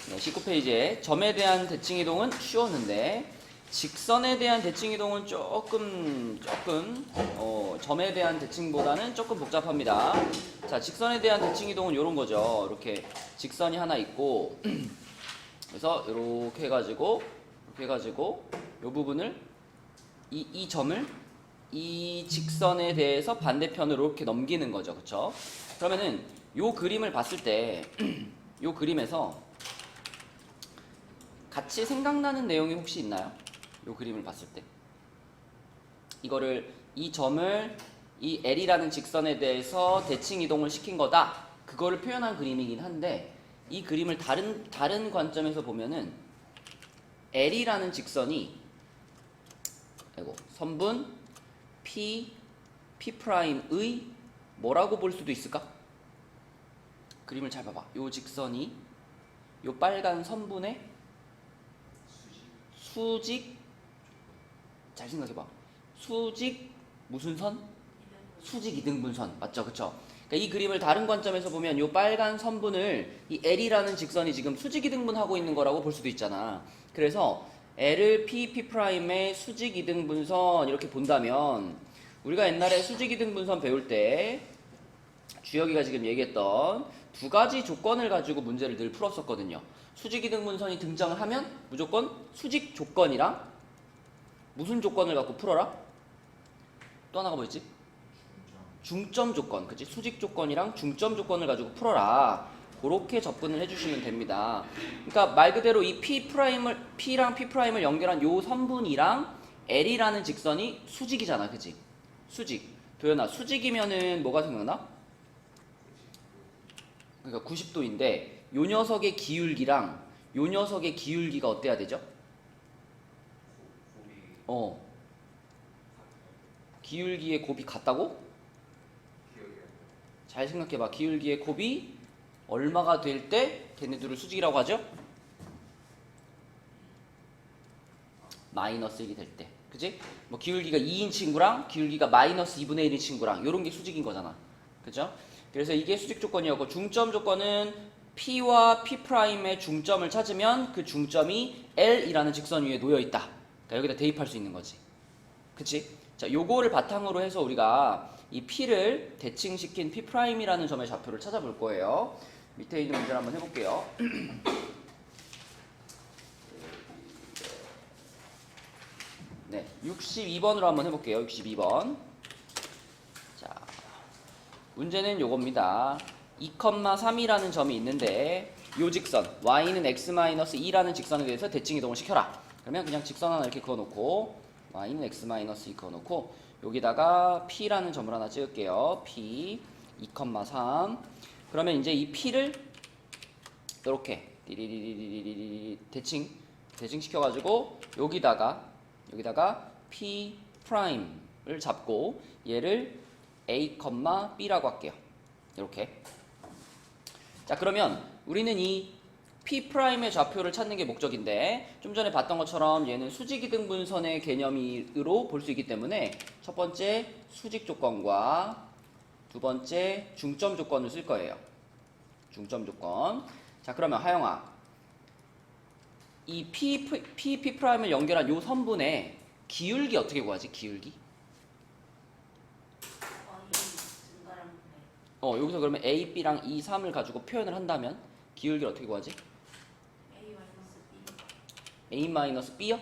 네, 19페이지에 점에 대한 대칭 이동은 쉬웠는데 직선에 대한 대칭 이동은 조금 점에 대한 대칭보다는 조금 복잡합니다. 자, 직선에 대한 대칭 이동은 이런 거죠. 이렇게 직선이 하나 있고 그래서 이렇게 해가지고 이 부분을 이 점을 이 직선에 대해서 반대편으로 이렇게 넘기는 거죠. 그쵸? 그러면은 요 그림을 봤을 때 요 그림에서 같이 생각나는 내용이 혹시 있나요? 요 그림을 봤을 때 이거를 이 점을 이 L이라는 직선에 대해서 대칭 이동을 시킨 거다. 그거를 표현한 그림이긴 한데 이 그림을 다른 관점에서 보면은 L이라는 직선이 선분 P'P'의 뭐라고 볼 수도 있을까? 그림을 잘 봐봐. 요 직선이 요 빨간 선분의 수직 잘 생각해봐. 수직 무슨 선? 수직 이등분선 맞죠? 그쵸? 그러니까 이 그림을 다른 관점에서 보면 요 빨간 선분을 이 L이라는 직선이 지금 수직 이등분하고 있는 거라고 볼 수도 있잖아. 그래서 L을 P'P'의 수직 이등분선 이렇게 본다면 우리가 옛날에 수직 이등분선 배울 때 주혁이가 지금 얘기했던 두 가지 조건을 가지고 문제를 늘 풀었었거든요. 수직 이등분선이 등장을 하면 무조건 수직 조건이랑 무슨 조건을 갖고 풀어라? 또 하나가 뭐였지? 중점 조건. 그치? 수직 조건이랑 중점 조건을 가지고 풀어라. 그렇게 접근을 해주시면 됩니다. 그러니까 말 그대로 이 P랑 P'을 연결한 요 선분이랑 L이라는 직선이 수직이잖아. 그치? 수직. 도연아, 수직이면은 뭐가 생각나? 그러니까 90도인데 요 녀석의 기울기랑 요 녀석의 기울기가 어때야 되죠? 기울기의 곱이 같다고? 잘 생각해봐. 기울기의 곱이 얼마가 될 때 걔네들을 수직이라고 하죠? 마이너스 1이 될 때. 그치? 뭐 기울기가 2인 친구랑 기울기가 마이너스 2분의 1인 친구랑 요런 게 수직인 거잖아. 그죠? 그래서 이게 수직 조건이었고 중점 조건은 P와 P'의 중점을 찾으면 그 중점이 L이라는 직선 위에 놓여 있다. 그러니까 여기다 대입할 수 있는 거지. 그치? 자, 요거를 바탕으로 해서 우리가 이 P를 대칭시킨 P'이라는 점의 좌표를 찾아볼 거예요. 밑에 있는 문제를 한번 해볼게요. 네, 62번으로 한번 해볼게요. 62번. 자, 문제는 요겁니다. 2,3이라는 점이 있는데 요 직선 y는 x-2라는 직선에 대해서 대칭 이동을 시켜라. 그러면 그냥 직선 하나 이렇게 그어놓고 y는 x-2 그어놓고 여기다가 p라는 점을 하나 찍을게요. p 2,3. 그러면 이제 이 p를 이렇게 대칭 시켜가지고 여기다가 P'을 잡고 얘를 A, B라고 할게요. 이렇게. 자, 그러면 우리는 이 P'의 좌표를 찾는 게 목적인데 좀 전에 봤던 것처럼 얘는 수직 이등분선의 개념으로 볼 수 있기 때문에 첫 번째 수직 조건과 두 번째 중점 조건을 쓸 거예요. 중점 조건. 자, 그러면 하영아, 이 P'을 연결한 요 선분의 기울기 어떻게 구하지? 기울기? 여기서 그러면 A, B랑 E, 3을 가지고 표현을 한다면 기울기를 어떻게 구하지? A-B요?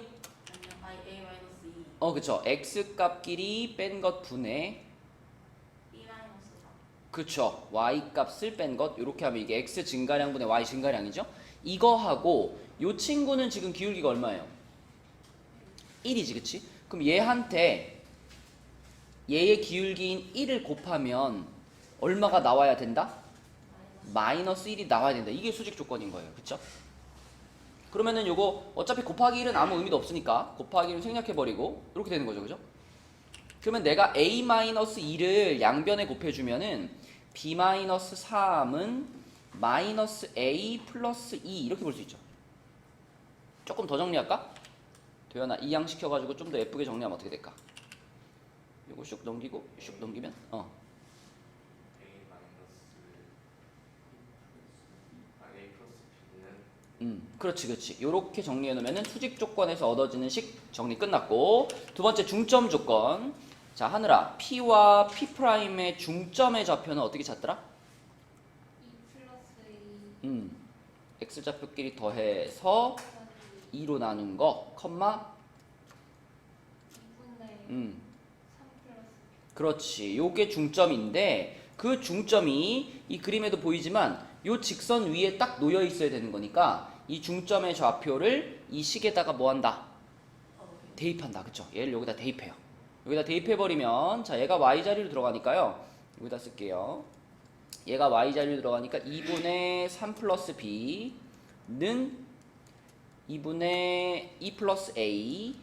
A-2. 그쵸. X 값끼리 뺀 것 분의 그쵸. Y 값을 뺀 것. 이렇게 하면 이게 X 증가량 분의 Y 증가량이죠. 이거하고 요 친구는 지금 기울기가 얼마예요? 1이지, 그치? 그럼 얘한테 얘의 기울기인 1을 곱하면 얼마가 나와야 된다? 마이너스 1이 나와야 된다. 이게 수직 조건인 거예요. 그쵸? 그러면은 요거 어차피 곱하기 1은 아무 의미도 없으니까 곱하기 1은 생략해버리고 이렇게 되는 거죠. 그죠? 그러면 내가 A-2를 양변에 곱해주면은 B-3은 마이너스 A 플러스 2 이렇게 볼 수 있죠. 조금 더 정리할까? 도연아, 이양시켜가지고 좀 더 예쁘게 정리하면 어떻게 될까? 요거 슉 넘기고 슉 넘기면 A 플러스 B는 그렇지, 그렇지. 요렇게 정리해 놓으면은 수직 조건에서 얻어지는 식 정리 끝났고, 두 번째 중점 조건. 자, 하늘아, P와 P'의 중점의 좌표는 어떻게 찾더라? 2 플러스 2. X좌표끼리 더해서 2로 나눈 거, 컴마? 2분의 3 플러스 그렇지. 요게 중점인데, 그 중점이 이 그림에도 보이지만, 요 직선 위에 딱 놓여 있어야 되는 거니까, 이 중점의 좌표를 이 식에다가 뭐 한다? 대입한다. 그쵸? 얘를 여기다 대입해요. 여기다 대입해버리면, 자, 얘가 Y자리로 들어가니까요. 여기다 쓸게요. 얘가 Y자리로 들어가니까 2분의 3 플러스 B는 2분의 2 플러스 A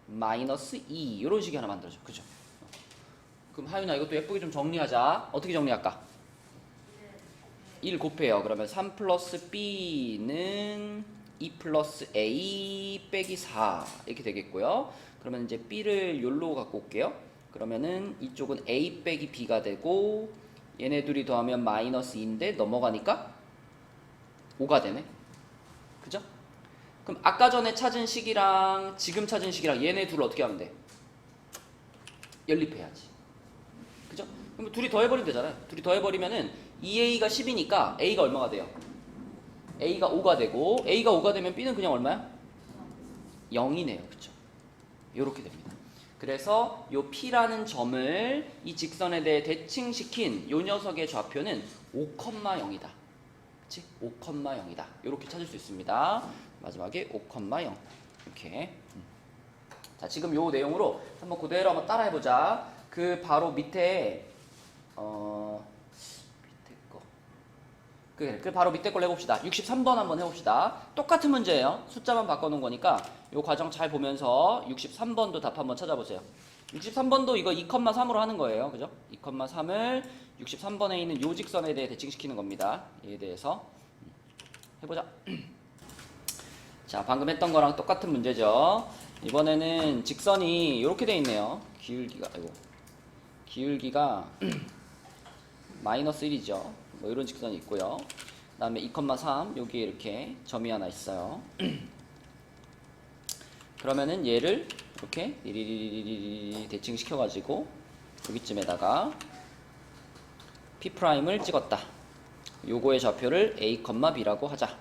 마이너스 2. 이런 식이 하나 만들어져. 그죠? 그럼 하윤아 이것도 예쁘게 좀 정리하자. 어떻게 정리할까? 1 곱해요. 그러면 3 플러스 B는 2 플러스 A 빼기 4 이렇게 되겠고요. 그러면 이제 B를 요로 갖고 올게요. 그러면은 이쪽은 A 빼기 B가 되고 얘네 둘이 더하면 마이너스 2인데 넘어가니까 5가 되네. 그죠? 그럼 아까 전에 찾은 식이랑 지금 찾은 식이랑 얘네 둘을 어떻게 하면 돼? 연립해야지. 그죠? 그럼 둘이 더해버리면 되잖아요. 둘이 더해버리면은 2A가 10이니까 A가 얼마가 돼요? A가 5가 되고 A가 5가 되면 B는 그냥 얼마야? 0이네요. 그쵸? 요렇게 됩니다. 그래서 요 P라는 점을 이 직선에 대해 대칭시킨 요 녀석의 좌표는 5,0이다. 그치? 5,0이다. 요렇게 찾을 수 있습니다. 마지막에 5,0 이렇게. 자, 지금 요 내용으로 한번 그대로 한번 따라 해보자. 그 바로 밑에 밑에 거. 그 바로 밑에 걸 해봅시다. 63번 한번 해봅시다. 똑같은 문제예요. 숫자만 바꿔놓은 거니까 요 과정 잘 보면서 63번도 답 한번 찾아보세요. 63번도 이거 2,3으로 하는 거예요. 그죠? 2,3을 63번에 있는 요 직선에 대해 대칭시키는 겁니다. 얘에 대해서 해보자. 자, 방금 했던 거랑 똑같은 문제죠. 이번에는 직선이 이렇게 돼 있네요. 기울기가 마이너스 1이죠. 뭐 이런 직선이 있고요. 그 다음에 2,3 여기에 이렇게 점이 하나 있어요. 그러면은 얘를 이렇게 리리리리리 대칭시켜가지고 여기쯤에다가 P'을 찍었다. 요거의 좌표를 A, B라고 하자.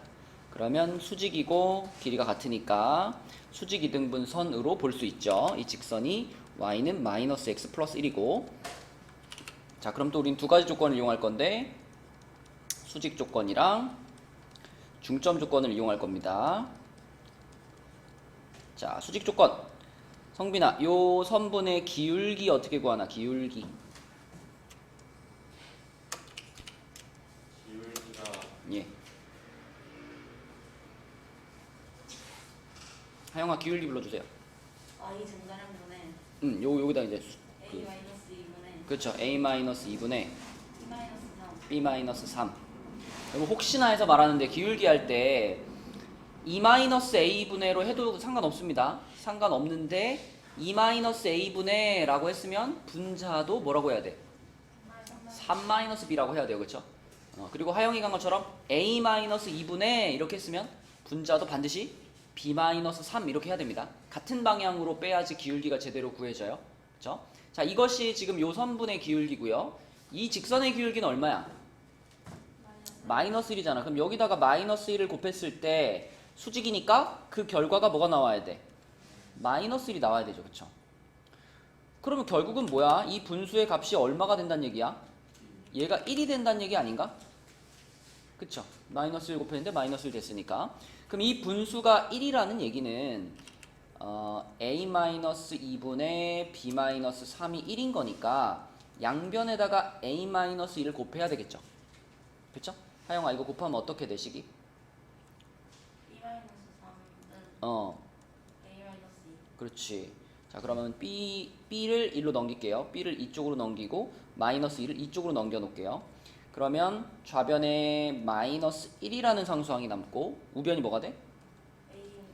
그러면 수직이고 길이가 같으니까 수직 이등분선으로 볼 수 있죠. 이 직선이 y는 마이너스 x 플러스 1이고, 자, 그럼 또 우린 두 가지 조건을 이용할 건데 수직 조건이랑 중점 조건을 이용할 겁니다. 자, 수직 조건. 성빈아, 요 선분의 기울기 어떻게 구하나? 기울기가 예. 하영아 기울기 불러주세요. y 전자량분의 여기다 이제 a 마이너스 2분의 그렇죠. A-2분의 b 마이너스 3 B-3. 그리고 혹시나 해서 말하는데 기울기 할 때 2-A분의로 해도 상관없습니다. 상관없는데 2-A분의 라고 했으면 분자도 뭐라고 해야 돼? 3-B라고 해야 돼요. 그렇죠? 그리고 하영이가 한 것처럼 A-2분의 이렇게 했으면 분자도 반드시 B-3 이렇게 해야 됩니다. 같은 방향으로 빼야지 기울기가 제대로 구해져요. 그렇죠? 자, 이것이 지금 요 선분의 기울기고요. 이 직선의 기울기는 얼마야? 마이너스 1이잖아. 그럼 여기다가 마이너스 1을 곱했을 때 수직이니까 그 결과가 뭐가 나와야 돼? 마이너스 1이 나와야 되죠. 그쵸? 그러면 결국은 뭐야? 이 분수의 값이 얼마가 된다는 얘기야? 얘가 1이 된다는 얘기 아닌가? 그쵸? 마이너스 1 곱했는데 마이너스 1 됐으니까. 그럼 이 분수가 1이라는 얘기는 A-2분의 B-3이 1인 거니까 양변에다가 A-1을 곱해야 되겠죠? 그쵸? 하영아 이거 곱하면 어떻게 돼 식이? b 마이너스 3은 a 마이너스 2 그렇지. 자, 그러면 B를 1로 넘길게요. B를 이쪽으로 넘기고 마이너스 2를 이쪽으로 넘겨 놓을게요. 그러면 좌변에 마이너스 1이라는 상수항이 남고 우변이 뭐가 돼? a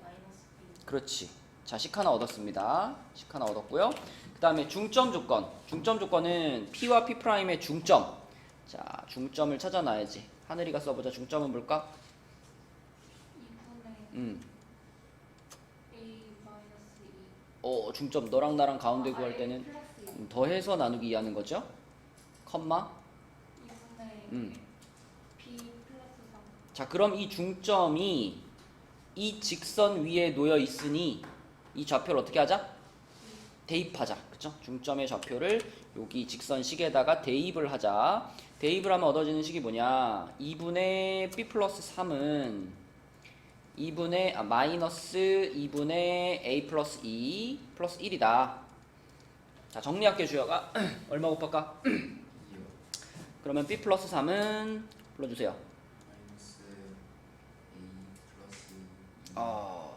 마이너스 b 그렇지. 자, 식 하나 얻었습니다. 식 하나 얻었고요. 그 다음에 중점 조건. 중점 조건은 P와 P'의 중점. 자, 중점을 찾아놔야지. 하늘이가 써보자. 중점은 뭘까? A 마이너스 2 중점 너랑 나랑 가운데 구할 A 때는 플러스 2 더해서 나누기 2 하는 거죠. 컴마. 2분의 B 플러스 3 자, 그럼 이 중점이 이 직선 위에 놓여 있으니 이 좌표를 어떻게 하자? 대입하자. 그쵸? 중점의 좌표를 여기 직선식에다가 대입을 하자. 대입을 하면 얻어지는 식이 뭐냐? 2분의 B 플러스 3은 마이너스 2분의 A 플러스 2 플러스 1이다. 자, 정리할게 주여가. 얼마 곱할까? 그러면 B 플러스 3은 불러주세요. 마이너스 A 플러스 2 플러스 4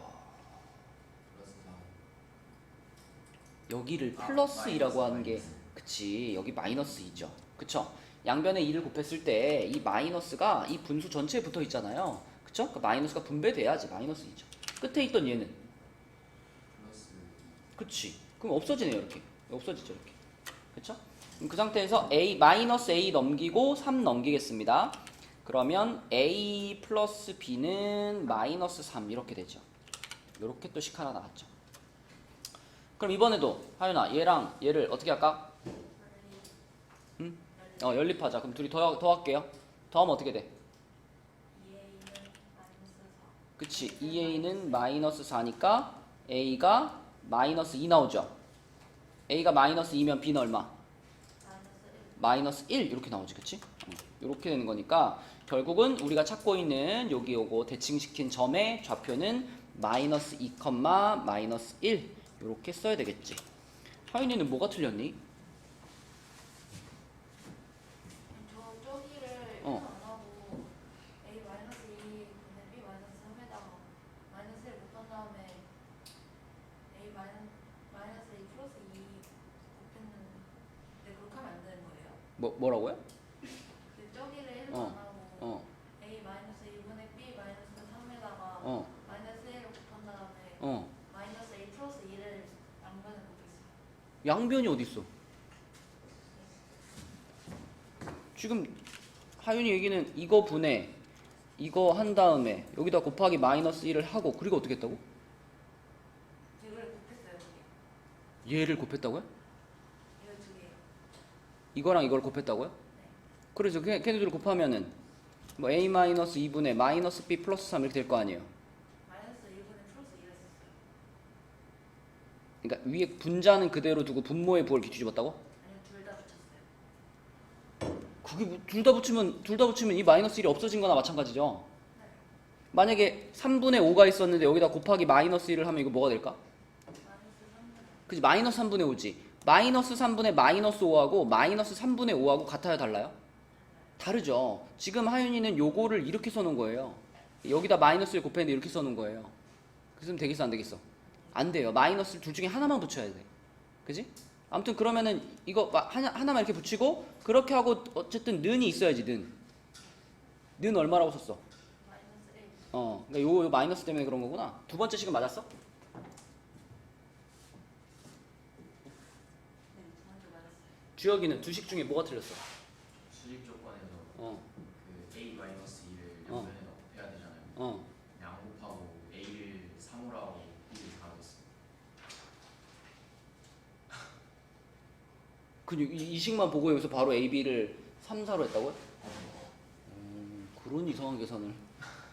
여기를 아, 플러스 2라고 하는 게 마이너스. 그치, 여기 마이너스 2죠. 그쵸? 양변에 2를 곱했을 때 이 마이너스가 이 분수 전체에 붙어 있잖아요. 그쵸? 그 마이너스가 분배돼야지 마이너스 2죠. 끝에 있던 얘는 플러스 그치. 그럼 없어지네요. 이렇게 없어지죠. 이렇게. 그쵸? 그럼 그 상태에서 A 마이너스 A 넘기고 3 넘기겠습니다. 그러면 A 플러스 B는 마이너스 3 이렇게 되죠. 이렇게 또 식 하나 나왔죠. 그럼 이번에도 하윤아 얘랑 얘를 어떻게 할까? 응? 연립하자. 그럼 둘이 더할게요. 더하면 어떻게 돼? 2A는 마이너스 4 그치. 2A는 마이너스 4니까 A가 마이너스 2 나오죠. A가 마이너스 2면 B는 얼마? 마이너스 1 마이너스 1 이렇게 나오지. 그치? 이렇게 되는 거니까 결국은 우리가 찾고 있는 여기 요거 대칭시킨 점의 좌표는 마이너스 2, 마이너스 1 이렇게 써야 되겠지. 하윤이는 뭐가 틀렸니? 저 저기를 1 어. 안 하고 A 마이너스 2분의 B 마이너스 3에다가 마이너스 1 곱한 다음에 A 마이너스 2 플러스 2 곱했는데 그렇게 하면 안 되는 거예요? 뭐라고요? 근데 저기를 1도 어. 안 하고 어. A 마이너스 2분의 B 마이너스 3에다가 어. 마이너스 1을 곱한 다음에 어. 마이너스 2 플러스 2를 양변에 곱했어요. 양변이 어디 있어? 지금 하윤이 얘기는 이거 분해 이거 한 다음에 여기다 곱하기 마이너스 1을 하고 그리고 어떻게 했다고? 이걸 곱했어요. 그게. 얘를 곱했다고요? 이거 두 개요. 이거랑 이걸 곱했다고요? 그래서 걔네들을 곱하면은 뭐 a 마이너스 2분의 마이너스 b 플러스 3 이렇게 될 거 아니에요. 마이너스 1분의 플러스 2를 썼어요. 그러니까 위에 분자는 그대로 두고 분모의 부호를 이렇게 뒤집었다고? 아니요, 둘 다 붙였어요. 그게 둘 다 붙이면 이 마이너스 1이 없어진 거나 마찬가지죠. 네. 만약에 3분의 5가 있었는데 여기다 곱하기 마이너스 1을 하면 이거 뭐가 될까? 마이너스 3분의 그치, 마이너스 3분의 5지. 마이너스 3분의 마이너스 5하고 마이너스 3분의 5하고 같아요, 달라요? 다르죠. 지금 하윤이는 요거를 이렇게 써놓은 거예요. 여기다 마이너스를 곱했는데 이렇게 써놓은 거예요. 그래서 되겠어, 안 되겠어? 안 돼요. 마이너스를 둘 중에 하나만 붙여야 돼. 그지? 아무튼 그러면은 이거 하나만 이렇게 붙이고 그렇게 하고 어쨌든 는이 있어야지, 는. 는 얼마라고 썼어? 마이너스 1. 그러니까 요 마이너스 때문에 그런 거구나. 두 번째 식은 맞았어? 네, 두 번째 맞았어요. 주혁이는 두 식 중에 뭐가 틀렸어? 수직 조건에서 어, 그 A 마이너스 2를 어. 양변에 곱해야 되잖아요. 양 곱하고 A를 3으로 하고 B를 4로 했어. 이 식만 보고 여기서 바로 A, B를 3, 4로 했다고요? 그런 이상한 계산을.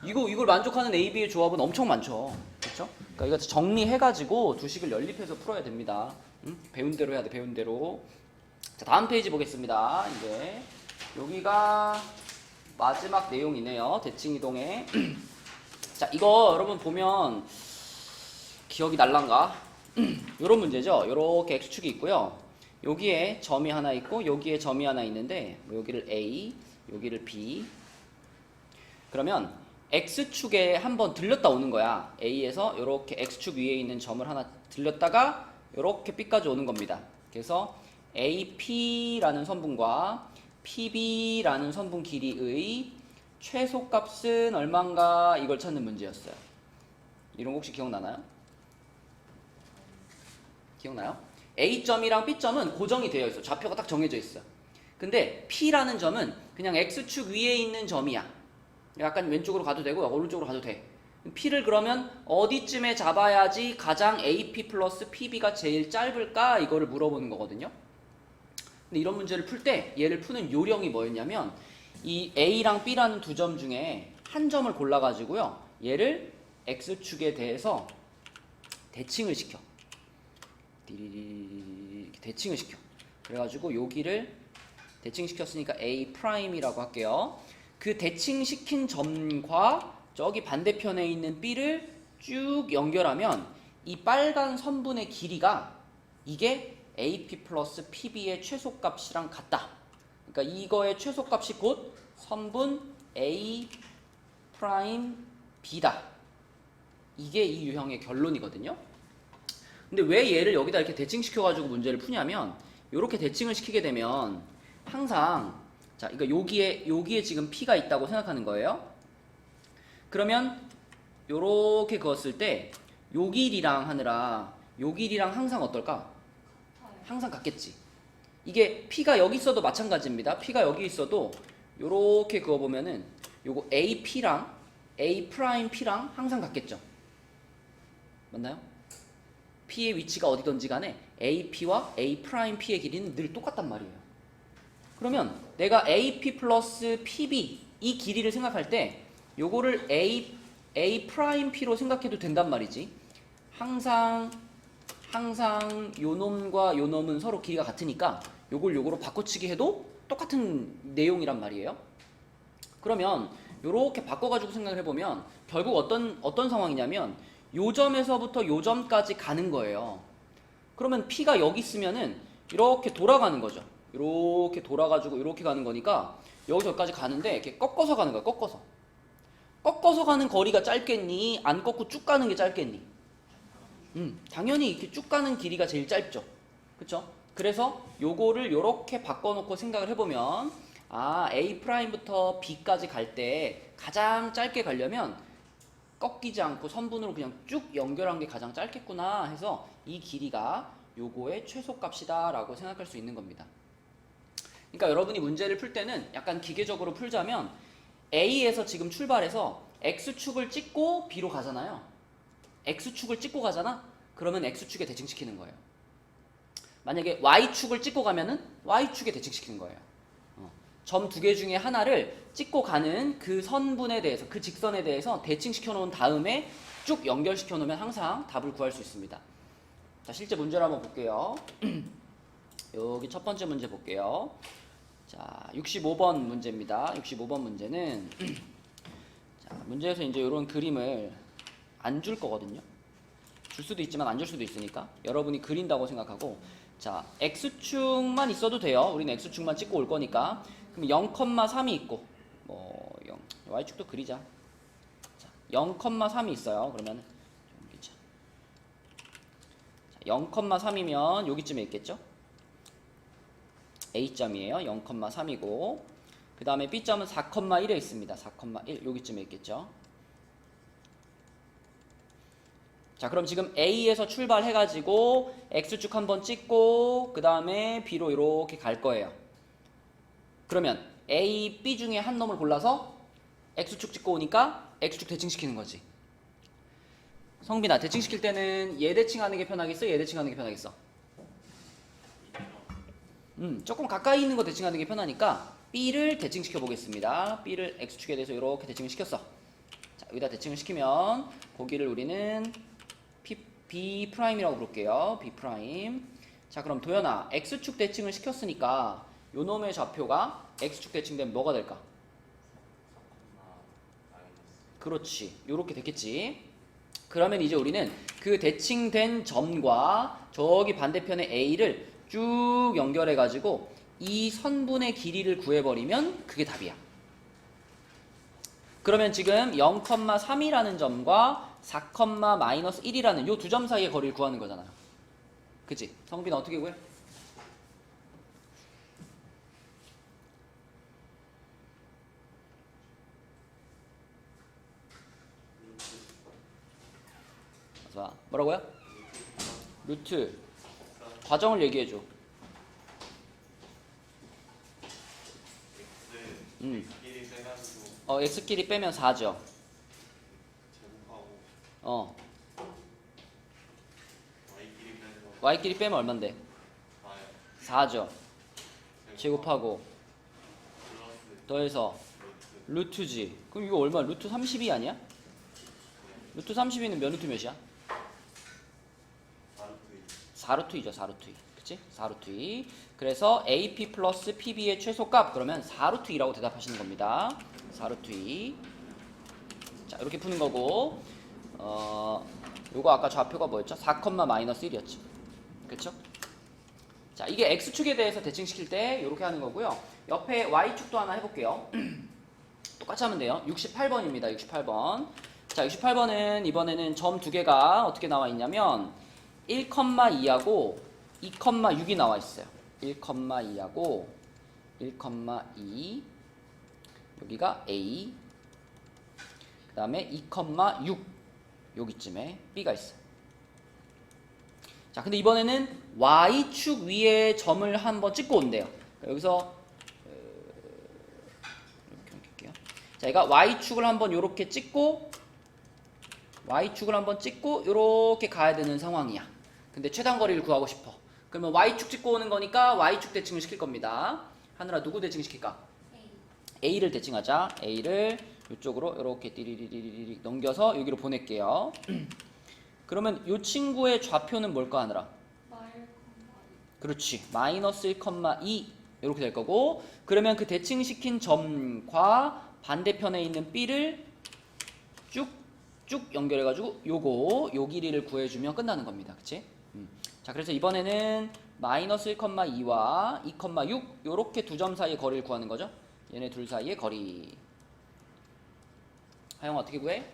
이걸 만족하는 A, B의 조합은 엄청 많죠. 그렇죠? 그러니까 이거 정리해가지고 두 식을 연립해서 풀어야 됩니다. 응? 배운 대로 해야 돼, 배운 대로. 자, 다음 페이지 보겠습니다. 이제 여기가 마지막 내용이네요. 대칭 이동의. 자, 이거 여러분 보면 기억이 날란가? 이런 문제죠. 이렇게 x축이 있고요. 여기에 점이 하나 있고 여기에 점이 하나 있는데 뭐 여기를 A, 여기를 B. 그러면 x축에 한번 들렸다 오는 거야. A에서 이렇게 x축 위에 있는 점을 하나 들렸다가 이렇게 B까지 오는 겁니다. 그래서 AP라는 선분과 PB라는 선분 길이의 최소값은 얼마인가 이걸 찾는 문제였어요. 이런 거 혹시 기억나나요? 기억나요? A점이랑 B점은 고정이 되어 있어. 좌표가 딱 정해져 있어. 근데 P라는 점은 그냥 X축 위에 있는 점이야. 약간 왼쪽으로 가도 되고 오른쪽으로 가도 돼. P를 그러면 어디쯤에 잡아야지 가장 AP 플러스 PB가 제일 짧을까? 이거를 물어보는 거거든요. 근데 이런 문제를 풀 때 얘를 푸는 요령이 뭐였냐면 이 A랑 B라는 두 점 중에 한 점을 골라가지고요. 얘를 X축에 대해서 대칭을 시켜. 이렇게 대칭을 시켜. 그래가지고 여기를 대칭시켰으니까 A'이라고 할게요. 그 대칭시킨 점과 저기 반대편에 있는 B를 쭉 연결하면 이 빨간 선분의 길이가 이게 AP 플러스 PB의 최소값이랑 같다. 그러니까 이거의 최소값이 곧 선분 A 프라임 B다. 이게 이 유형의 결론이거든요. 근데 왜 얘를 여기다 이렇게 대칭시켜가지고 문제를 푸냐면 이렇게 대칭을 시키게 되면 항상 자, 그러니까 여기에 지금 P가 있다고 생각하는 거예요. 그러면 요렇게 그었을 때 요 길이랑 하느라 요 길이랑 항상 어떨까? 항상 같겠지. 이게 P가 여기 있어도 마찬가지입니다. P가 여기 있어도 요렇게 그어보면은 요거 AP랑 A'P랑 항상 같겠죠. 맞나요? P의 위치가 어디든지 간에 AP와 A'P의 길이는 늘 똑같단 말이에요. 그러면 내가 AP 플러스 PB 이 길이를 생각할 때 요거를 A'P로 생각해도 된단 말이지. 항상 요 놈과 요 놈은 서로 길이가 같으니까 요거로 바꿔치기 해도 똑같은 내용이란 말이에요. 그러면 요렇게 바꿔가지고 생각을 해보면 결국 어떤 상황이냐면 요 점에서부터 요 점까지 가는 거예요. 그러면 P가 여기 있으면은 이렇게 돌아가는 거죠. 이렇게 돌아가지고 이렇게 가는 거니까 여기서 여기까지 가는데 이렇게 꺾어서 가는 거야. 꺾어서 가는 거리가 짧겠니? 안 꺾고 쭉 가는 게 짧겠니? 당연히 이렇게 쭉 가는 길이가 제일 짧죠. 그쵸? 그래서 요거를 요렇게 바꿔놓고 생각을 해보면 아, A'부터 B까지 갈 때 가장 짧게 가려면 꺾이지 않고 선분으로 그냥 쭉 연결한 게 가장 짧겠구나 해서 이 길이가 요거의 최소값이다 라고 생각할 수 있는 겁니다. 그러니까 여러분이 문제를 풀 때는 약간 기계적으로 풀자면 A에서 지금 출발해서 X축을 찍고 B로 가잖아요. X축을 찍고 가잖아? 그러면 X축에 대칭시키는 거예요. 만약에 Y축을 찍고 가면은 Y축에 대칭시키는 거예요. 점 두 개 중에 하나를 찍고 가는 그 선분에 대해서, 그 직선에 대해서 대칭시켜 놓은 다음에 쭉 연결시켜 놓으면 항상 답을 구할 수 있습니다. 자, 실제 문제를 한번 볼게요. 여기 첫 번째 문제 볼게요. 자, 65번 문제입니다. 65번 문제는 자, 문제에서 이제 이런 그림을 안 줄 거거든요. 줄 수도 있지만 안 줄 수도 있으니까 여러분이 그린다고 생각하고 자, X축만 있어도 돼요. 우리는 X축만 찍고 올 거니까. 그럼 0,3이 있고 뭐 Y축도 그리자. 자, 0,3이 있어요. 그러면 자, 0,3이면 여기쯤에 있겠죠? A점이에요. 0,3이고 그 다음에 B점은 4,1에 있습니다. 4,1 여기쯤에 있겠죠? 자, 그럼 지금 A에서 출발해가지고 X축 한번 찍고 그 다음에 B로 이렇게 갈 거예요. 그러면 A, B 중에 한 놈을 골라서 X축 찍고 오니까 X축 대칭시키는 거지. 성빈아, 대칭시킬 때는 얘 대칭하는 게 편하겠어? 얘 대칭하는 게 편하겠어? 조금 가까이 있는 거 대칭하는 게 편하니까 B를 대칭시켜 보겠습니다. B를 X축에 대해서 이렇게 대칭을 시켰어. 자, 여기다 대칭을 시키면 거기를 우리는 B'이라고 부를게요. B'. 자, 그럼 도연아, X축 대칭을 시켰으니까 요 놈의 좌표가 X축 대칭되면 뭐가 될까? 그렇지. 요렇게 됐겠지. 그러면 이제 우리는 그 대칭된 점과 저기 반대편의 A를 쭉 연결해가지고 이 선분의 길이를 구해버리면 그게 답이야. 그러면 지금 0,3이라는 점과 4,-1이라는 요 두 점 사이의 거리를 구하는 거잖아요. 그치? 성빈 어떻게 구해? 자, 뭐라고요? 루트 과정을 얘기해줘. X끼리 빼가지고 X끼리 빼면 4죠. 제곱하고 y끼리 빼서 y끼리 빼면 얼만데? 4요. 4죠. 제곱하고 플러스 더해서 루트 루트지. 그럼 이거 얼마? 루트 32 아니야? 루트 32는 몇 루트 몇이야? 4루트 4루트 2죠. 4루트 2. 그치? 4루트 2. 그래서 AP 플러스 PB의 최소값 그러면 4루트 2라고 대답하시는 겁니다. 4루트 2. 자, 이렇게 푸는 거고 요거 아까 좌표가 뭐였죠? 4, 마이너스 1이었죠. 그쵸? 자, 이게 X축에 대해서 대칭시킬 때 이렇게 하는 거고요. 옆에 Y축도 하나 해볼게요. 똑같이 하면 돼요. 68번입니다. 68번. 자, 68번은 이번에는 점 두 개가 어떻게 나와 있냐면 1,2하고 2,6이 나와 있어요. 1,2하고 1,2 여기가 A 그 다음에 2,6 여기쯤에 B가 있어요. 자, 근데 이번에는 Y축 위에 점을 한번 찍고 온대요. 여기서 이렇게 옮길게요. 자, 얘가 Y축을 한번 이렇게 찍고 이렇게 가야 되는 상황이야. 근데 최단 거리를 구하고 싶어. 그러면 Y축 찍고 오는 거니까 Y축 대칭을 시킬 겁니다. 하늘아, 누구 대칭 시킬까? A를 대칭하자. A를 이쪽으로 이렇게 띠리리리리 넘겨서 여기로 보낼게요. 그러면 이 친구의 좌표는 뭘까 하느라? 그렇지. 마이너스 1,2 이렇게 될 거고, 그러면 그 대칭시킨 점과 반대편에 있는 B를 쭉 연결해가지고 요 길이를 구해주면 끝나는 겁니다. 그치? 자, 그래서 이번에는 마이너스 1,2와 2,6 요렇게 두 점 사이의 거리를 구하는 거죠. 얘네 둘 사이의 거리. 하영 어떻게 구해?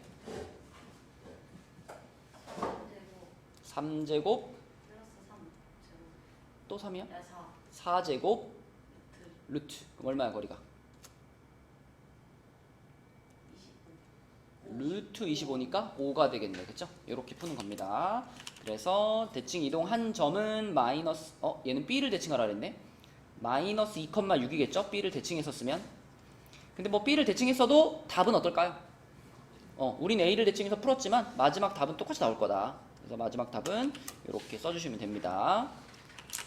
3제곱 또 3이야? 4제곱 루트. 그럼 얼마야 거리가? 루트 25니까 5가 되겠네. 그쵸? 이렇게 푸는 겁니다. 그래서 대칭 이동 한 점은 마이너스 얘는 B를 대칭하라 그랬네. 마이너스 2,6이겠죠? B를 대칭했었으면. 근데 뭐 B를 대칭했어도 답은 어떨까요? 우린 A를 대칭해서 풀었지만 마지막 답은 똑같이 나올 거다. 그래서 마지막 답은 이렇게 써주시면 됩니다.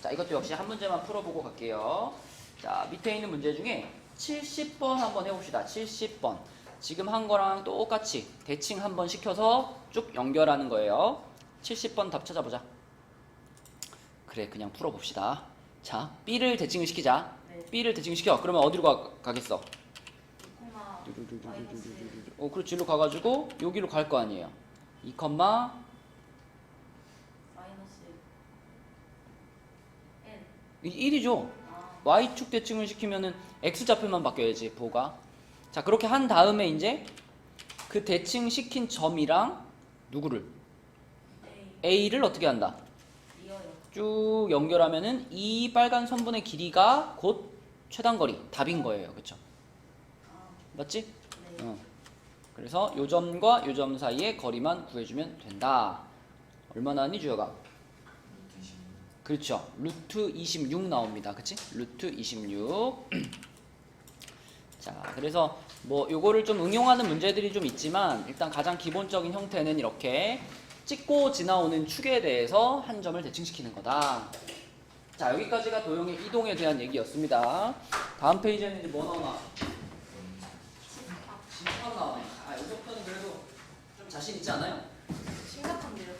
자, 이것도 역시 한 문제만 풀어보고 갈게요. 자, 밑에 있는 문제 중에 70번 한번 해봅시다. 70번. 지금 한 거랑 똑같이 대칭 한번 시켜서 쭉 연결하는 거예요. 70번 답 찾아보자. 그래, 그냥 풀어봅시다. 자, B를 대칭을 시키자. 네. B를 대칭시켜. 그러면 어디로 가겠어? 그렇지. 일로 가가지고 여기로 갈 거 아니에요. 2, 마이너스 N 1이죠. Y축 대칭을 시키면은 X좌표만 바뀌어야지, 보가. 자, 그렇게 한 다음에 이제 그 대칭 시킨 점이랑 누구를? A를 어떻게 한다? 이어요. 쭉 연결하면은 이 빨간 선분의 길이가 곧 최단거리, 답인 거예요. 그쵸? 맞지? 네. 그래서 요 점과 요 점 사이의 거리만 구해주면 된다. 얼마나 하니, 주혁아? 그렇죠. 루트 26 나옵니다. 그치? 루트 26. 자, 그래서 뭐 요거를 좀 응용하는 문제들이 좀 있지만 일단 가장 기본적인 형태는 이렇게 찍고 지나오는 축에 대해서 한 점을 대칭시키는 거다. 자, 여기까지가 도형의 이동에 대한 얘기였습니다. 다음 페이지에는 이제 뭐 나오나? 집합 나오네. 여기서부터는 그래도 좀 자신 있지 않아요? 심각한데요.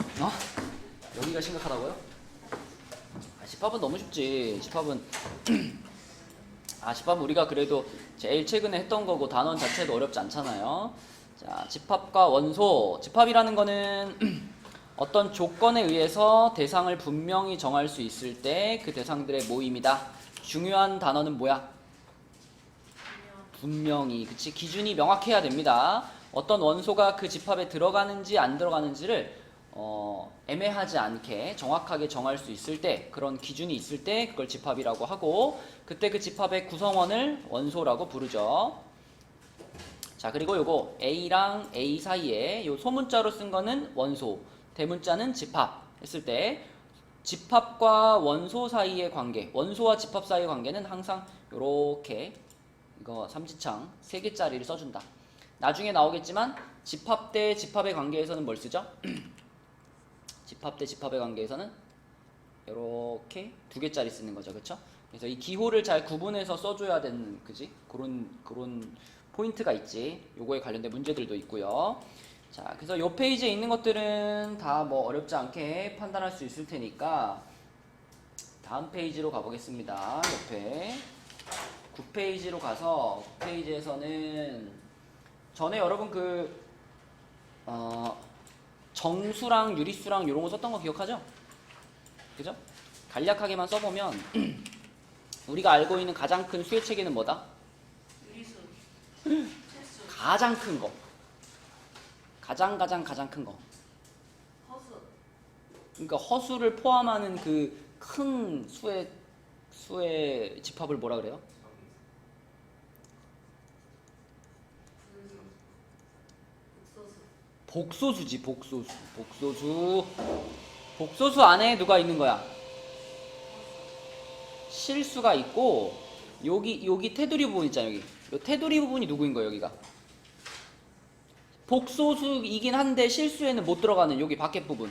여기가 심각하다고요? 집합은 너무 쉽지. 집합은 집합은 우리가 그래도 제일 최근에 했던 거고 단원 자체도 어렵지 않잖아요. 자, 집합과 원소. 집합이라는 거는 어떤 조건에 의해서 대상을 분명히 정할 수 있을 때 그 대상들의 모임이다. 중요한 단어는 뭐야? 분명히. 그치? 기준이 명확해야 됩니다. 어떤 원소가 그 집합에 들어가는지 안 들어가는지를 애매하지 않게 정확하게 정할 수 있을 때, 그런 기준이 있을 때 그걸 집합이라고 하고, 그때 그 집합의 구성원을 원소라고 부르죠. 자, 그리고 요거 A랑 A 사이에 요 소문자로 쓴 거는 원소, 대문자는 집합 했을 때 집합과 원소 사이의 관계, 원소와 집합 사이의 관계는 항상 요렇게 이거 삼지창 3개짜리를 써준다. 나중에 나오겠지만 집합 대 집합의 관계에서는 뭘 쓰죠? 집합 대 집합의 관계에서는 이렇게 두 개짜리 쓰는 거죠, 그렇죠? 그래서 이 기호를 잘 구분해서 써줘야 되는, 그지? 그런 포인트가 있지. 요거에 관련된 문제들도 있고요. 자, 그래서 요 페이지에 있는 것들은 다 뭐 어렵지 않게 판단할 수 있을 테니까 다음 페이지로 가보겠습니다. 옆에 9페이지로 가서 9페이지에서는 전에 여러분 정수랑 유리수랑 이런 거 썼던 거 기억하죠? 그죠? 간략하게만 써보면 우리가 알고 있는 가장 큰 수의 체계는 뭐다? 유리수. 채수. 가장 큰 거. 가장 큰 거. 허수. 그러니까 허수를 포함하는 그 큰 수의 집합을 뭐라 그래요? 극소수. 복소수지. 복소수 안에 누가 있는 거야? 실수가 있고 여기 테두리 부분 있잖아. 여기 요 테두리 부분이 누구인 거예요? 여기가 복소수이긴 한데 실수에는 못 들어가는 여기 밖에 부분,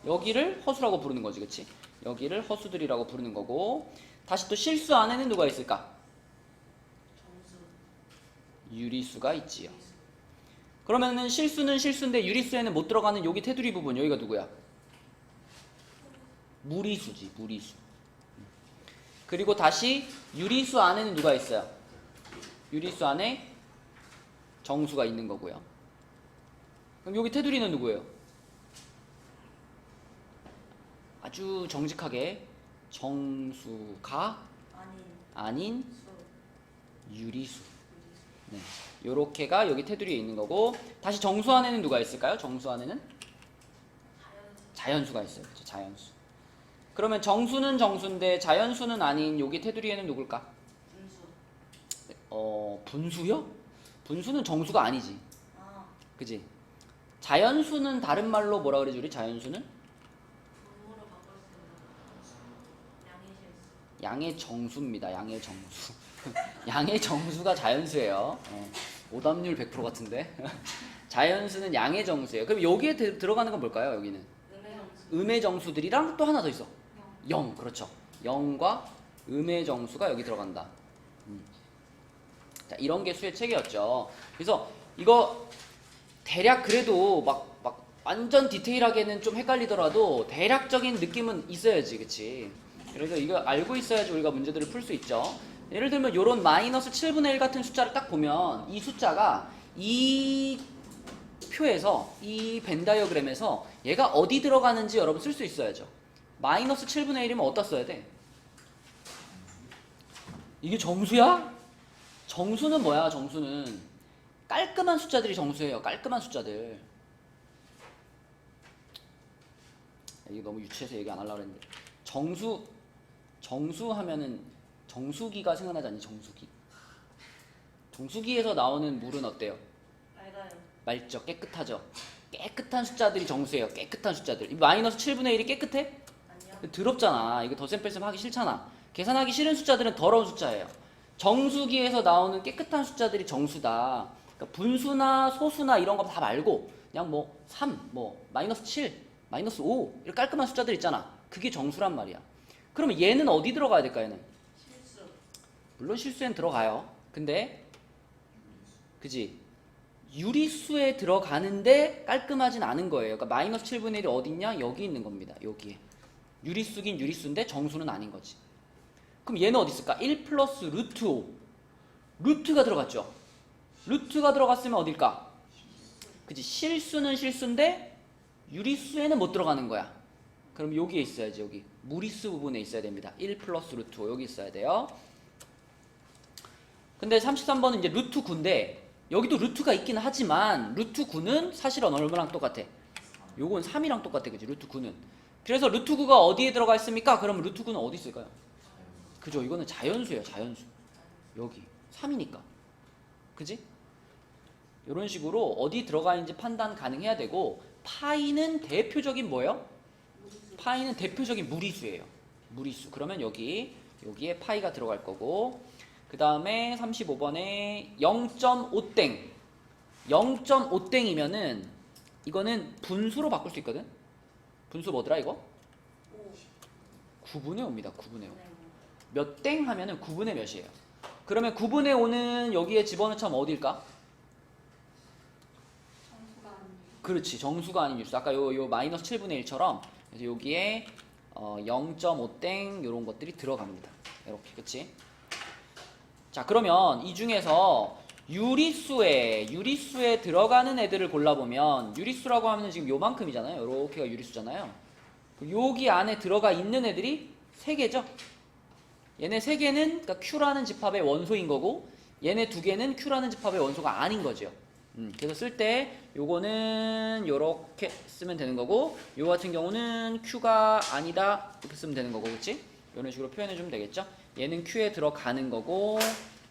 여기를 허수라고 부르는 거지, 그치? 여기를 허수들이라고 부르는 거고, 다시 또 실수 안에는 누가 있을까? 정수. 유리수가 있지요. 그러면은 실수는 실수인데 유리수에는 못 들어가는 여기 테두리 부분, 여기가 누구야? 무리수지, 무리수. 그리고 다시 유리수 안에는 누가 있어요? 유리수 안에 정수가 있는 거고요. 그럼 여기 테두리는 누구예요? 아주 정직하게 정수가 아닌 유리수. 네, 요렇게가 여기 테두리에 있는 거고, 다시 정수 안에는 누가 있을까요? 정수 안에는 자연수가 있어요. 그렇죠? 자연수. 그러면 정수는 정수인데 자연수는 아닌 여기 테두리에는 누굴까? 분수. 분수요? 분수는 정수가 아니지. 아. 그지? 자연수는 다른 말로 뭐라 그러지 우리? 자연수는? 분모로 바꿨습니다. 양의 실수. 양의 정수입니다. 양의 정수. 양의 정수가 자연수예요. 오답률 100% 같은데. 자연수는 양의 정수예요. 그럼 여기에 들어가는 건 뭘까요? 여기는 음의 정수. 음의 정수들이랑 또 하나 더 있어. 0. 그렇죠. 0과 음의 정수가 여기 들어간다. 자, 이런 게 수의 체계였죠. 그래서 이거 대략 그래도 막 완전 디테일하게는 좀 헷갈리더라도 대략적인 느낌은 있어야지, 그치? 그래서 이거 알고 있어야지 우리가 문제들을 풀 수 있죠. 예를 들면 요런 마이너스 7분의 1 같은 숫자를 딱 보면 이 숫자가 이 표에서, 이 벤 다이어그램에서 얘가 어디 들어가는지 여러분 쓸 수 있어야죠. 마이너스 7분의 1이면 어디다 써야 돼? 이게 정수야? 정수는 뭐야? 정수는 깔끔한 숫자들이 정수예요. 깔끔한 숫자들. 이게 너무 유치해서 얘기 안 하려고 했는데, 정수 하면은 정수기가 생각나지 않니? 정수기. 정수기에서 나오는 물은 어때요? 맑아요. 맑죠? 깨끗하죠? 깨끗한 숫자들이 정수예요. 깨끗한 숫자들. 이 마이너스 7분의 1이 깨끗해? 아니요. 더럽잖아. 이거 덧셈 뺄셈 하기 싫잖아. 계산하기 싫은 숫자들은 더러운 숫자예요. 정수기에서 나오는 깨끗한 숫자들이 정수다. 그러니까 분수나 소수나 이런 거 다 말고 그냥 뭐 3, 뭐 마이너스 7, 마이너스 5 이런 깔끔한 숫자들 있잖아. 그게 정수란 말이야. 그러면 얘는 어디 들어가야 될까? 얘는 실수. 물론 실수엔 들어가요. 근데 그지? 유리수에 들어가는데 깔끔하진 않은 거예요. 그러니까 마이너스 7분의 1이 어딨냐? 여기 있는 겁니다. 여기에. 유리수긴 유리수인데 정수는 아닌 거지. 그럼 얘는 어디 있을까? 1 플러스 루트 5. 루트가 들어갔죠? 루트가 들어갔으면 어딜까? 그지? 실수는 실수인데 유리수에는 못 들어가는 거야. 그럼 여기에 있어야지. 여기 무리수 부분에 있어야 됩니다. 1 플러스 루트 5 여기 있어야 돼요. 근데 33번은 이제 루트 9인데 여기도 루트가 있긴 하지만 루트 9는 사실은 얼마랑 똑같아? 요건 3이랑 똑같아. 그지? 루트 9는. 그래서 루트 9가 어디에 들어가 있습니까? 그럼 루트 9는 어디 있을까요? 그죠? 이거는 자연수예요. 자연수. 여기 3이니까. 그지? 이런 식으로 어디 들어가 있는지 판단 가능해야 되고, 파이는 대표적인 뭐예요? 파이는 대표적인 무리수예요. 무리수. 그러면 여기에 파이가 들어갈 거고, 그 다음에 35번에 0.5땡. 0.5땡이면은 이거는 분수로 바꿀 수 있거든. 분수 뭐더라 이거? 9분의 5입니다. 9분의 5. 몇 땡 하면은 9분의 몇이에요. 그러면 9분의 5는 여기에 집어넣자면 어딜까? 정수가 아니에요. 그렇지. 정수가 아닌 유수. 아까 요 마이너스 7분의 1처럼 그래서 여기에 0.5땡 요런 것들이 들어갑니다. 이렇게. 그치? 자, 그러면 이 중에서 유리수에 들어가는 애들을 골라보면 유리수라고 하면 지금 요만큼이잖아요. 요렇게가 유리수잖아요. 여기 안에 들어가 있는 애들이 3개죠. 얘네 3개는 그러니까 Q라는 집합의 원소인 거고 얘네 2개는 Q라는 집합의 원소가 아닌 거죠. 그래서 쓸 때 요거는 요렇게 쓰면 되는 거고 요 같은 경우는 Q가 아니다 이렇게 쓰면 되는 거고 그치? 이런 식으로 표현해 주면 되겠죠? 얘는 Q에 들어가는 거고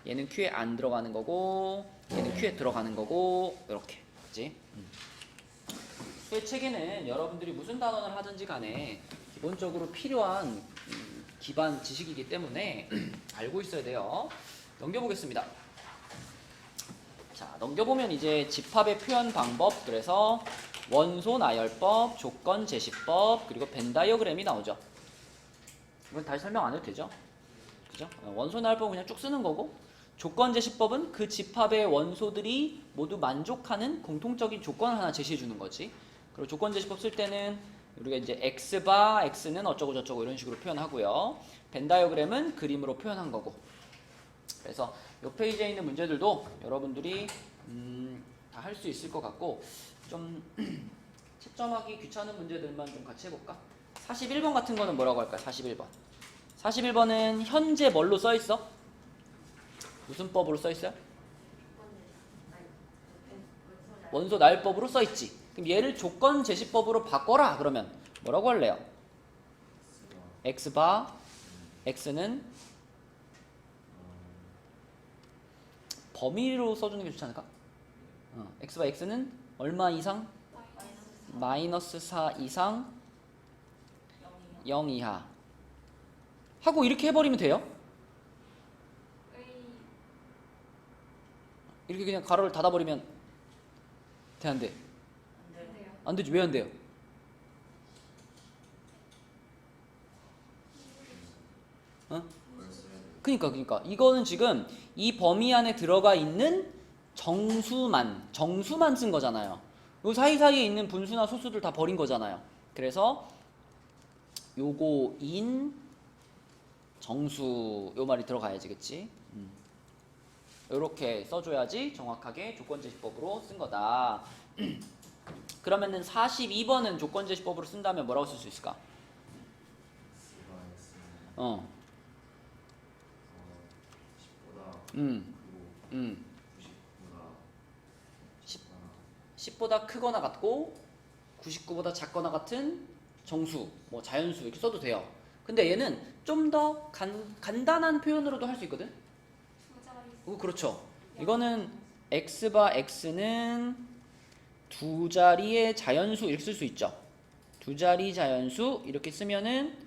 얘는 Q에 안 들어가는 거고 얘는 Q에 들어가는 거고 이렇게 그치? 수의 체계는 여러분들이 무슨 단원을 하든지 간에 기본적으로 필요한 기반 지식이기 때문에 알고 있어야 돼요. 넘겨보겠습니다. 자, 넘겨보면 이제 집합의 표현 방법, 그래서 원소 나열법, 조건 제시법, 그리고 벤 다이어그램이 나오죠. 이건 다시 설명 안 해도 되죠? 그죠? 원소 나열법은 그냥 쭉 쓰는 거고, 조건 제시법은 그 집합의 원소들이 모두 만족하는 공통적인 조건을 하나 제시해 주는 거지. 그리고 조건 제시법 쓸 때는 우리가 이제 x바 x는 어쩌고 저쩌고 이런 식으로 표현하고요. 벤 다이어그램은 그림으로 표현한 거고. 그래서 이 페이지에 있는 문제들도 여러분들이 다 할 수 있을 것 같고 좀 채점하기 귀찮은 문제들만 좀 같이 해볼까? 41번 같은 거는 뭐라고 할까요? 41번. 41번은 현재 뭘로 써 있어? 무슨 법으로 써 있어요? 원소 나열법으로 써 있지. 그럼 얘를 조건 제시법으로 바꿔라 그러면 뭐라고 할래요? x바 x는 범위로 써주는 게 좋지 않을까? x바 x는 얼마 이상? 마이너스 4 이상 0 이하 하고 이렇게 해버리면 돼요? 이렇게 그냥 가로를 닫아버리면 돼, 안 돼? 안 되지. 왜 안 돼요? 그러니까 이거는 지금 이 범위 안에 들어가 있는 정수만 쓴 거잖아요. 요 사이사이에 있는 분수나 소수들 다 버린 거잖아요. 그래서 요거 인 정수 요 말이 들어가야지, 그치? 요렇게 써줘야지 정확하게 조건제시법으로 쓴 거다. 그러면은 42번은 조건제시법으로 쓴다면 뭐라고 쓸 수 있을까? 어. 10보다 크거나 같고 99보다 작거나 같은 정수, 뭐 자연수 이렇게 써도 돼요. 근데 얘는 좀 더 간단한 표현으로도 할 수 있거든. 그렇죠. 이거는 x바 x는 두 자리의 자연수 이렇게 쓸 수 있죠. 두 자리 자연수 이렇게 쓰면은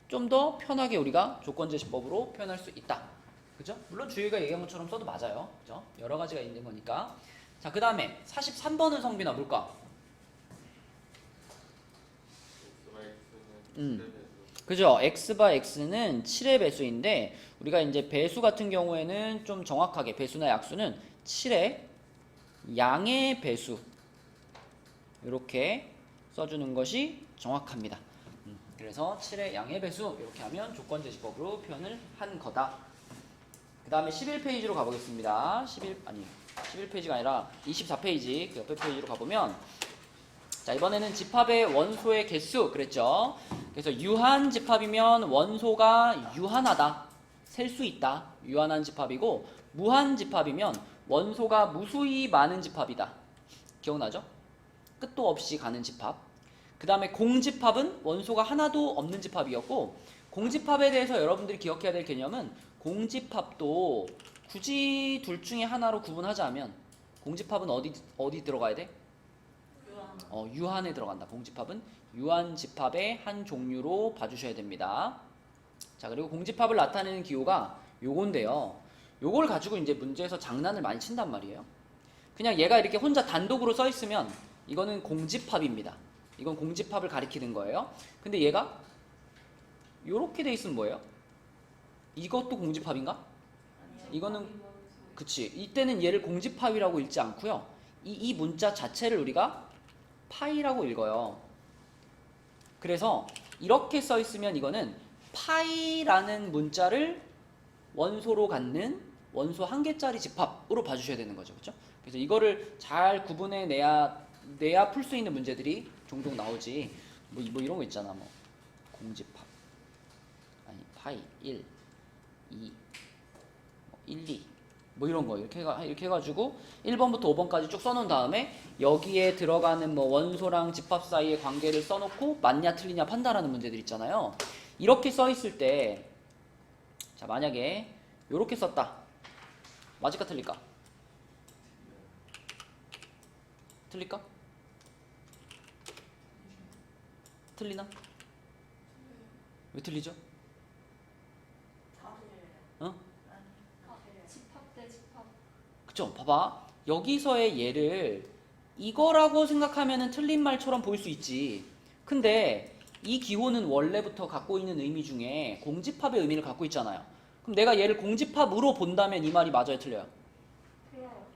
좀 더 편하게 우리가 조건제시법으로 표현할 수 있다. 그죠? 물론 주희가 얘기한 것처럼 써도 맞아요. 그죠? 여러 가지가 있는 거니까. 자, 그 다음에 43번은 성빈아 뭘까? 그죠? x바 x는 7의 배수인데 우리가 이제 배수 같은 경우에는 좀 정확하게 배수나 약수는 7의 양의 배수 이렇게 써주는 것이 정확합니다. 그래서 7의 양의 배수 이렇게 하면 조건제시법으로 표현을 한 거다. 그 다음에 11페이지로 가보겠습니다. 11페이지가 아니라 24페이지 그 옆에 페이지로 가보면 자, 이번에는 집합의 원소의 개수 그랬죠. 그래서 유한 집합이면 원소가 유한하다, 셀 수 있다, 유한한 집합이고, 무한 집합이면 원소가 무수히 많은 집합이다. 기억나죠? 끝도 없이 가는 집합. 그 다음에 공집합은 원소가 하나도 없는 집합이었고, 공집합에 대해서 여러분들이 기억해야 될 개념은 공집합도 굳이 둘 중에 하나로 구분하자면 공집합은 어디 들어가야 돼? 유한에 들어간다. 공집합은 유한 집합의 한 종류로 봐주셔야 됩니다. 자, 그리고 공집합을 나타내는 기호가 요건데요. 요걸 가지고 이제 문제에서 장난을 많이 친단 말이에요. 그냥 얘가 이렇게 혼자 단독으로 써 있으면 이거는 공집합입니다. 이건 공집합을 가리키는 거예요. 근데 얘가 요렇게 돼 있으면 뭐예요? 이것도 공집합인가? 이거는 그치. 이때는 얘를 공집합이라고 읽지 않고요. 이 문자 자체를 우리가 파이라고 읽어요. 그래서 이렇게 써 있으면 이거는 파이라는 문자를 원소로 갖는 원소 한 개짜리 집합으로 봐주셔야 되는 거죠. 그렇죠? 그래서 이거를 잘 구분해 내야 풀 수 있는 문제들이 종종 나오지. 뭐 이런 거 있잖아. 뭐 공집합. 아니 파이 1, 2, 1, 2. 뭐 이런 거 이렇게 해가지고 1번부터 5번까지 쭉 써놓은 다음에 여기에 들어가는 뭐 원소랑 집합 사이의 관계를 써놓고 맞냐 틀리냐 판단하는 문제들 있잖아요. 이렇게 써 있을 때 자 만약에 이렇게 썼다. 맞을까 틀릴까? 틀릴까? 틀리나? 왜 틀리죠? 다 틀려요. 어? 아니, 다 틀려요. 집합 대 집합. 그쵸? 봐봐. 여기서의 얘를 이거라고 생각하면은 틀린 말처럼 보일 수 있지. 근데 이 기호는 원래부터 갖고 있는 의미 중에 공집합의 의미를 갖고 있잖아요. 그럼 내가 얘를 공집합으로 본다면 이 말이 맞아요, 틀려요? 틀려요.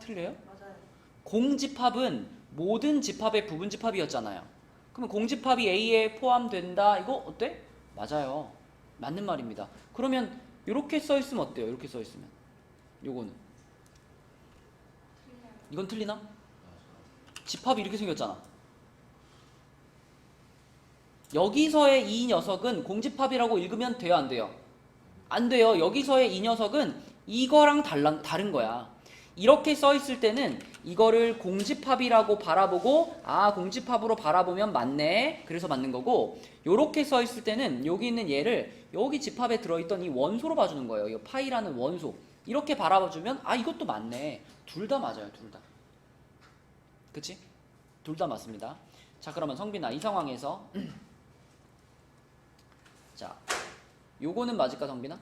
틀려요? 맞아요. 공집합은 모든 집합의 부분 집합이었잖아요. 그러면 공집합이 A에 포함된다. 이거 어때? 맞아요. 맞는 말입니다. 그러면 이렇게 써 있으면 어때요? 이렇게 써 있으면. 요거는. 틀려요. 이건 틀리나? 집합이 이렇게 생겼잖아. 여기서의 이 녀석은 공집합이라고 읽으면 돼요, 안 돼요? 안 돼요. 여기서의 이 녀석은 이거랑 다른 거야. 이렇게 써 있을 때는 이거를 공집합이라고 바라보고 공집합으로 바라보면 맞네. 그래서 맞는 거고, 요렇게 써 있을 때는 여기 있는 얘를 여기 집합에 들어있던 이 원소로 봐주는 거예요. 이 파이라는 원소. 이렇게 바라봐주면 이것도 맞네. 둘 다 맞아요. 둘 다. 그치? 둘 다 맞습니다. 자, 그러면 성빈아, 이 상황에서 자, 요거는 맞을까, 성빈아?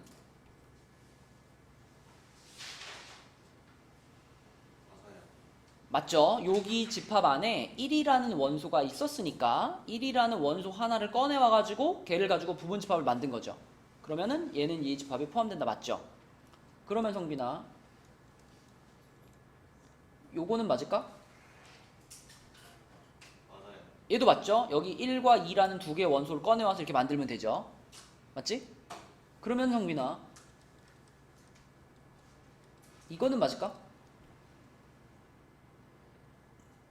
맞죠? 여기 집합 안에 1이라는 원소가 있었으니까 1이라는 원소 하나를 꺼내와가지고 걔를 가지고 부분 집합을 만든 거죠. 그러면은 얘는 이 집합에 포함된다. 맞죠? 그러면 성빈아, 요거는 맞을까? 맞아요. 얘도 맞죠? 여기 1과 2라는 두 개의 원소를 꺼내와서 이렇게 만들면 되죠. 맞지? 그러면 성빈아, 이거는 맞을까?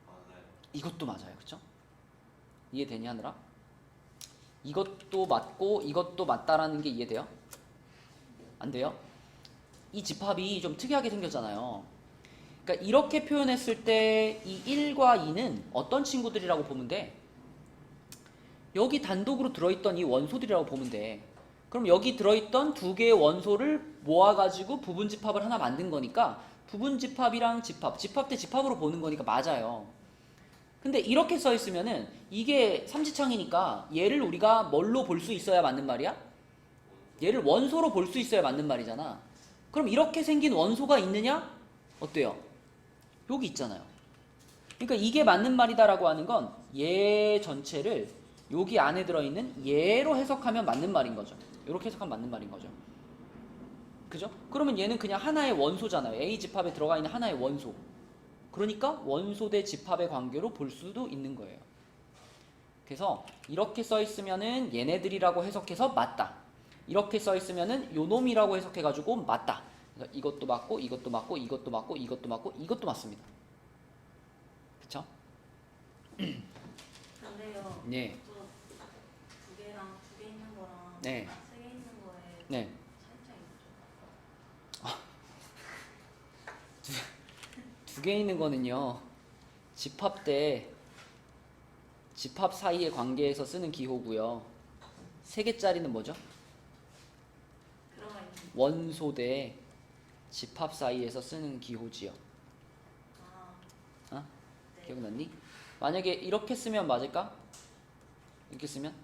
맞아요. 이것도 맞아요. 그쵸? 이해되니 하느라? 이것도 맞고 이것도 맞다라는 게 이해돼요? 안 돼요? 이 집합이 좀 특이하게 생겼잖아요. 그러니까 이렇게 표현했을 때 이 1과 2는 어떤 친구들이라고 보면 돼? 여기 단독으로 들어있던 이 원소들이라고 보면 돼. 그럼 여기 들어있던 두 개의 원소를 모아가지고 부분 집합을 하나 만든 거니까 부분 집합이랑 집합 대 집합으로 보는 거니까 맞아요. 근데 이렇게 써 있으면은 이게 삼지창이니까 얘를 우리가 뭘로 볼 수 있어야 맞는 말이야? 얘를 원소로 볼 수 있어야 맞는 말이잖아. 그럼 이렇게 생긴 원소가 있느냐? 어때요? 여기 있잖아요. 그러니까 이게 맞는 말이다라고 하는 건 얘 전체를 여기 안에 들어있는 얘로 해석하면 맞는 말인 거죠. 이렇게 해석하면 맞는 말인 거죠. 그죠? 그러면 얘는 그냥 하나의 원소잖아요. A 집합에 들어가 있는 하나의 원소. 그러니까 원소 대 집합의 관계로 볼 수도 있는 거예요. 그래서 이렇게 써 있으면은 얘네들이라고 해석해서 맞다. 이렇게 써 있으면은 요 놈이라고 해석해가지고 맞다. 그래서 이것도 맞고 이것도 맞고 이것도 맞고 이것도 맞고 이것도 맞습니다. 그쵸? 근데요. 네. 두 개랑 두 개 있는 거랑 네. 세 개 있는 거에 네. 차이점이 있죠. 두 개 있는 거는요. 집합 대 집합 사이의 관계에서 쓰는 기호고요. 세 개짜리는 뭐죠? 들어가 있는. 원소 대 집합 사이에서 쓰는 기호지요. 어? 네. 기억났니? 만약에 이렇게 쓰면 맞을까? 이렇게 쓰면?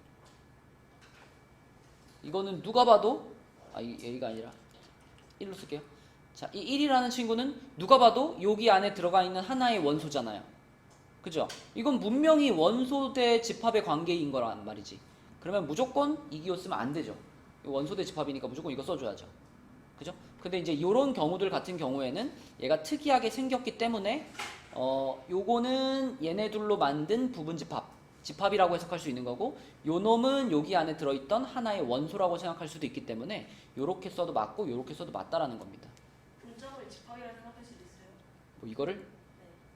이거는 누가 봐도 A가 아니라 1로 쓸게요. 자, 이 1이라는 친구는 누가 봐도 여기 안에 들어가 있는 하나의 원소잖아요. 그죠? 이건 분명히 원소 대 집합의 관계인 거란 말이지. 그러면 무조건 이 기호 쓰면 안 되죠. 원소 대 집합이니까 무조건 이거 써줘야죠. 그죠? 근데 이제 이런 경우들 같은 경우에는 얘가 특이하게 생겼기 때문에 요거는 얘네들로 만든 부분 집합이라고 해석할 수 있는 거고, 요 놈은 여기 안에 들어있던 하나의 원소라고 생각할 수도 있기 때문에 요렇게 써도 맞고 요렇게 써도 맞다라는 겁니다. 분점을 집합이라 생각할 수도 있어요. 뭐 이거를 네.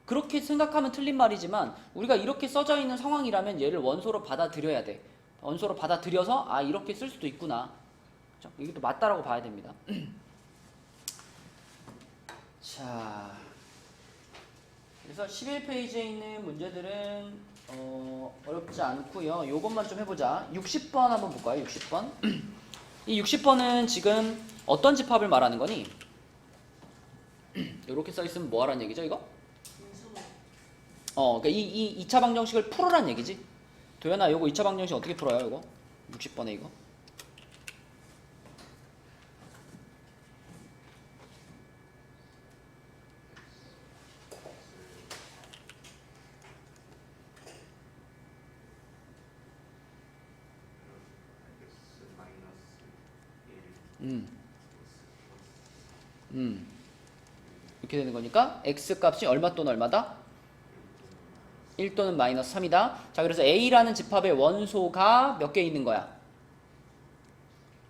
그렇게 생각하면 틀린 말이지만 우리가 이렇게 써져 있는 상황이라면 얘를 원소로 받아들여야 돼. 원소로 받아들여서 아 이렇게 쓸 수도 있구나. 그렇죠? 이게 또 맞다라고 봐야 됩니다. 자, 그래서 11페이지에 있는 문제들은 어렵지 않고요. 요것만 좀 해보자. 60번 한번 볼까요? 60번. 이 60번은 지금 어떤 집합을 말하는 거니? 이렇게 써 있으면 뭐 하라는 얘기죠, 이거? 분수. 그러니까 이 2차 방정식을 풀으란 얘기지. 도연아, 요거 2차 방정식 어떻게 풀어요, 이거? 60번에 이거. 이렇게 되는 거니까 x 값이 얼마 또는 얼마다? 1 또는 마이너스 3이다. 자, 그래서 A라는 집합의 원소가 몇 개 있는 거야?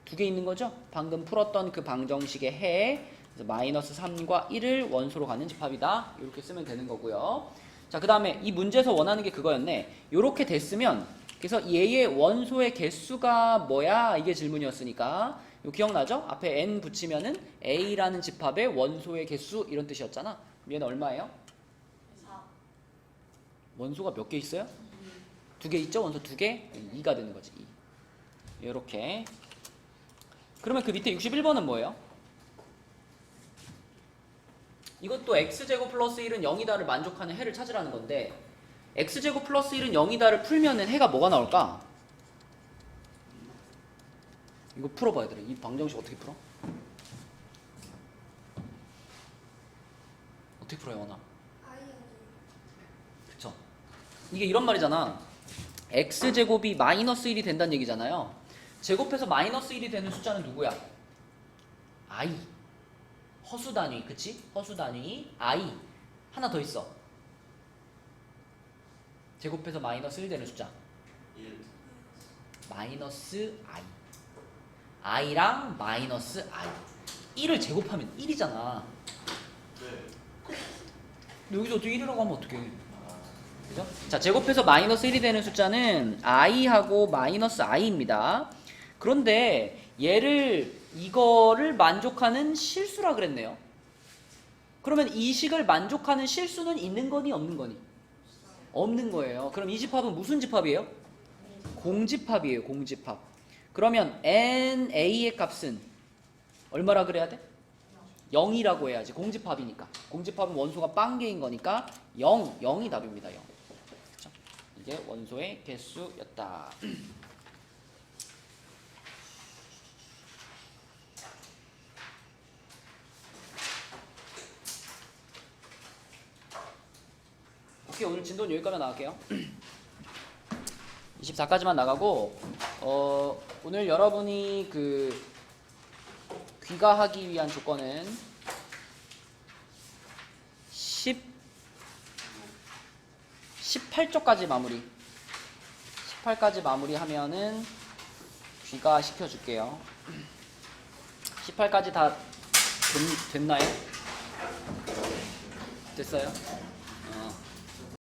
2개 있는 거죠? 방금 풀었던 그 방정식의 해. 그래서 마이너스 3과 1을 원소로 갖는 집합이다. 이렇게 쓰면 되는 거고요. 자, 그 다음에 이 문제에서 원하는 게 그거였네. 이렇게 됐으면, 그래서 얘의 원소의 개수가 뭐야? 이게 질문이었으니까. 이거 기억나죠? 앞에 n 붙이면은 A라는 집합의 원소의 개수 이런 뜻이었잖아. 얘는 얼마예요? 4. 원소가 몇 개 있어요? 2개 있죠? 원소 2개? 2가 되는 거지. 2. 이렇게. 그러면 그 밑에 61번은 뭐예요? 이것도 x제곱 플러스 1은 0이다를 만족하는 해를 찾으라는 건데, x제곱 플러스 1은 0이다를 풀면은 해가 뭐가 나올까? 이거 풀어봐야 돼. 이 방정식 어떻게 풀어? 어떻게 풀어요, 원아? 그쵸? 이게 이런 말이잖아. x제곱이 마이너스 1이 된다는 얘기잖아요. 제곱해서 마이너스 1이 되는 숫자는 누구야? i. 허수 단위, 그치? 허수 단위 i. 하나 더 있어. 제곱해서 마이너스 1 되는 숫자. 1. 마이너스 i. i랑 마이너스 i. 1을 제곱하면 1이잖아. 네. 근데 여기서 또 1이라고 하면 어떡해. 그죠? 자, 제곱해서 마이너스 1이 되는 숫자는 i하고 마이너스 i입니다. 그런데 이거를 만족하는 실수라 그랬네요. 그러면 이 식을 만족하는 실수는 있는 거니 없는 거니? 없는 거예요. 그럼 이 집합은 무슨 집합이에요? 공집합이에요. 공집합. 그러면 NA의 값은 얼마라 그래야 돼? 0이라고 해야지. 공집합이니까. 공집합은 원소가 빵개인 거니까 0이 답입니다. 0. 그렇죠? 이게 원소의 개수였다. 오케이, 오늘 진도는 여기까지 나갈게요. 24까지만 나가고, 오늘 여러분이 귀가하기 위한 조건은 18쪽까지 마무리. 18까지 마무리하면은 귀가시켜 줄게요. 18까지 다 됐나요? 됐어요?